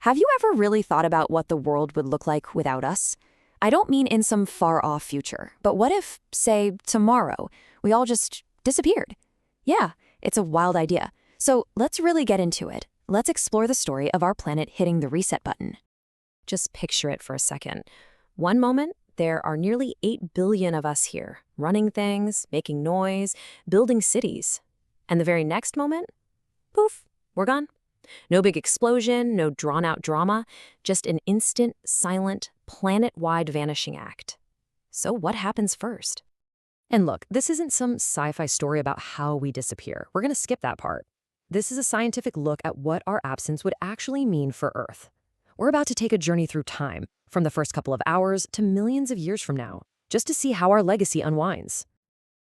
Have you ever really thought about what the world would look like without us? I don't mean in some far-off future, but what if, say, tomorrow, we all just disappeared? Yeah, it's a wild idea. So let's really get into it. Let's explore the story of our planet hitting the reset button. Just picture it for a second. One moment, there are nearly 8 billion of us here, running things, making noise, building cities. And the very next moment, poof, we're gone. No big explosion, no drawn-out drama, just an instant, silent, planet-wide vanishing act. So what happens first? And look, this isn't some sci-fi story about how we disappear. We're going to skip that part. This is a scientific look at what our absence would actually mean for Earth. We're about to take a journey through time, from the first couple of hours to millions of years from now, just to see how our legacy unwinds.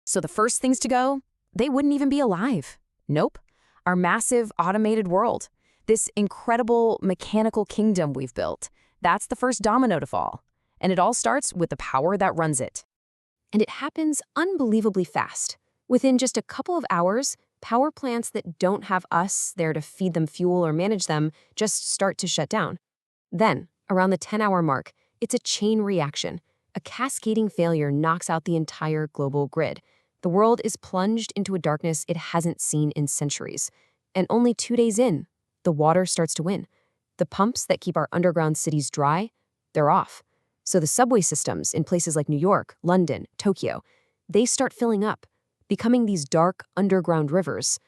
So the first things to go, they wouldn't even be alive. Nope. Our massive automated world. This incredible mechanical kingdom we've built. That's the first domino to fall. And it all starts with the power that runs it. And it happens unbelievably fast. Within just a couple of hours, power plants that don't have us there to feed them fuel or manage them just start to shut down. Then, around the 10-hour mark, it's a chain reaction. A cascading failure knocks out the entire global grid. The world is plunged into a darkness it hasn't seen in centuries. And only 2 days in, the water starts to win. The pumps that keep our underground cities dry, they're off. So the subway systems in places like New York, London, Tokyo, they start filling up, becoming these dark underground rivers.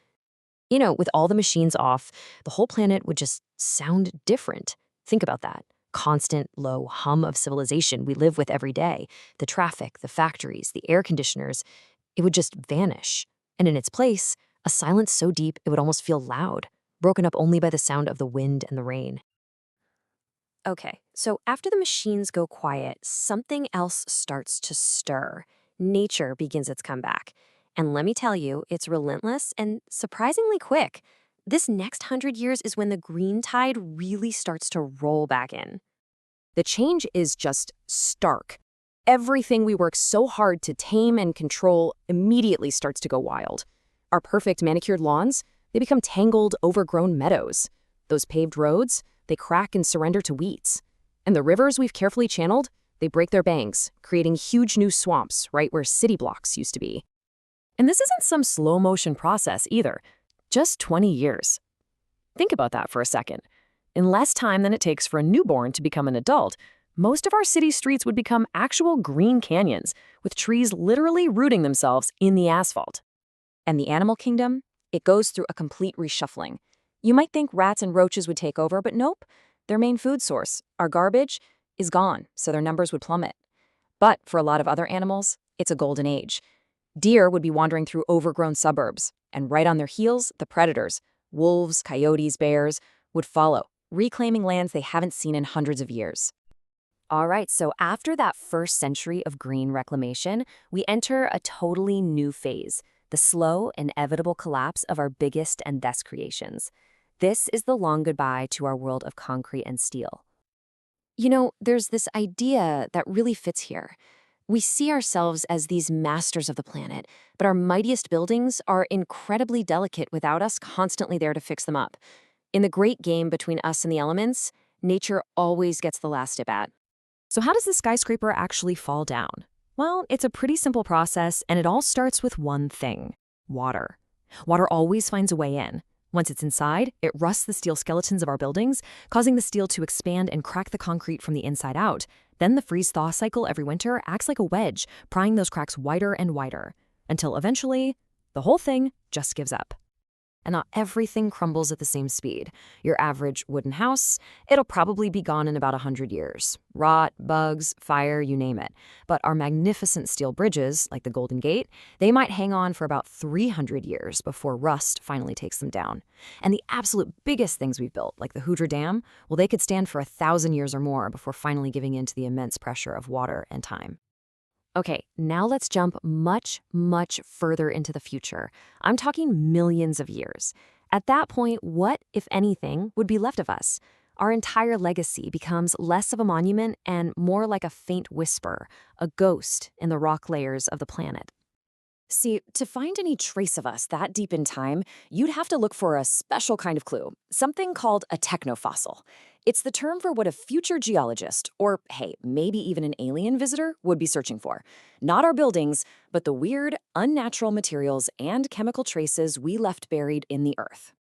You know, with all the machines off, the whole planet would just sound different. Think about that. Constant, low hum of civilization we live with every day. The traffic, the factories, the air conditioners, it would just vanish. And in its place, a silence so deep it would almost feel loud, broken up only by the sound of the wind and the rain. Okay, so after the machines go quiet, something else starts to stir. Nature begins its comeback. And let me tell you, it's relentless and surprisingly quick. This next 100 years is when the green tide really starts to roll back in. The change is just stark. Everything we work so hard to tame and control immediately starts to go wild. Our perfect manicured lawns, they become tangled, overgrown meadows. Those paved roads, they crack and surrender to weeds. And the rivers we've carefully channeled, they break their banks, creating huge new swamps right where city blocks used to be. And this isn't some slow-motion process either, just 20 years. Think about that for a second. In less time than it takes for a newborn to become an adult, most of our city streets would become actual green canyons, with trees literally rooting themselves in the asphalt. And the animal kingdom? It goes through a complete reshuffling. You might think rats and roaches would take over, but nope. Their main food source, our garbage, is gone, so their numbers would plummet. But for a lot of other animals, it's a golden age. Deer would be wandering through overgrown suburbs, and right on their heels, the predators, wolves, coyotes, bears, would follow, reclaiming lands they haven't seen in hundreds of years. All right, so after that first century of green reclamation, we enter a totally new phase. The slow, inevitable collapse of our biggest and best creations. This is the long goodbye to our world of concrete and steel. You know, there's this idea that really fits here. We see ourselves as these masters of the planet, but our mightiest buildings are incredibly delicate without us constantly there to fix them up. In the great game between us and the elements, nature always gets the last at bat. So how does the skyscraper actually fall down? Well, it's a pretty simple process, and it all starts with one thing: water. Water always finds a way in. Once it's inside, it rusts the steel skeletons of our buildings, causing the steel to expand and crack the concrete from the inside out. Then the freeze-thaw cycle every winter acts like a wedge, prying those cracks wider and wider, until eventually, the whole thing just gives up. And not everything crumbles at the same speed. Your average wooden house, it'll probably be gone in about 100 years. Rot, bugs, fire, you name it. But our magnificent steel bridges, like the Golden Gate, they might hang on for about 300 years before rust finally takes them down. And the absolute biggest things we've built, like the Hoover Dam, well, they could stand for 1,000 years or more before finally giving in to the immense pressure of water and time. Okay, now let's jump much, much further into the future. I'm talking millions of years. At that point, what, if anything, would be left of us? Our entire legacy becomes less of a monument and more like a faint whisper, a ghost in the rock layers of the planet. See, to find any trace of us that deep in time, you'd have to look for a special kind of clue, something called a technofossil. It's the term for what a future geologist, or hey, maybe even an alien visitor, would be searching for. Not our buildings, but the weird, unnatural materials and chemical traces we left buried in the earth.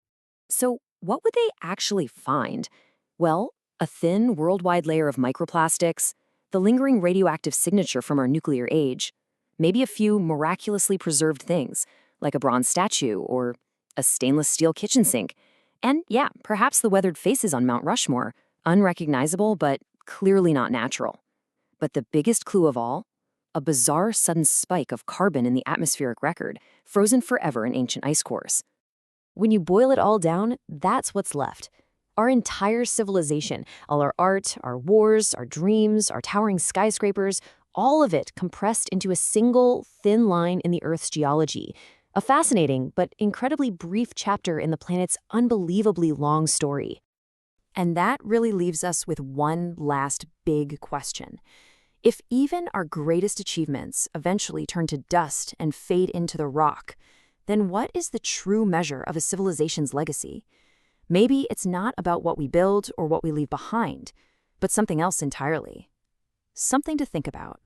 So, what would they actually find? Well, a thin, worldwide layer of microplastics, the lingering radioactive signature from our nuclear age, maybe a few miraculously preserved things, like a bronze statue or a stainless steel kitchen sink. And yeah, perhaps the weathered faces on Mount Rushmore, unrecognizable but clearly not natural. But the biggest clue of all? A bizarre sudden spike of carbon in the atmospheric record, frozen forever in ancient ice cores. When you boil it all down, that's what's left. Our entire civilization, all our art, our wars, our dreams, our towering skyscrapers, all of it compressed into a single, thin line in the Earth's geology. A fascinating but incredibly brief chapter in the planet's unbelievably long story. And that really leaves us with one last big question. If even our greatest achievements eventually turn to dust and fade into the rock, then what is the true measure of a civilization's legacy? Maybe it's not about what we build or what we leave behind, but something else entirely. Something to think about.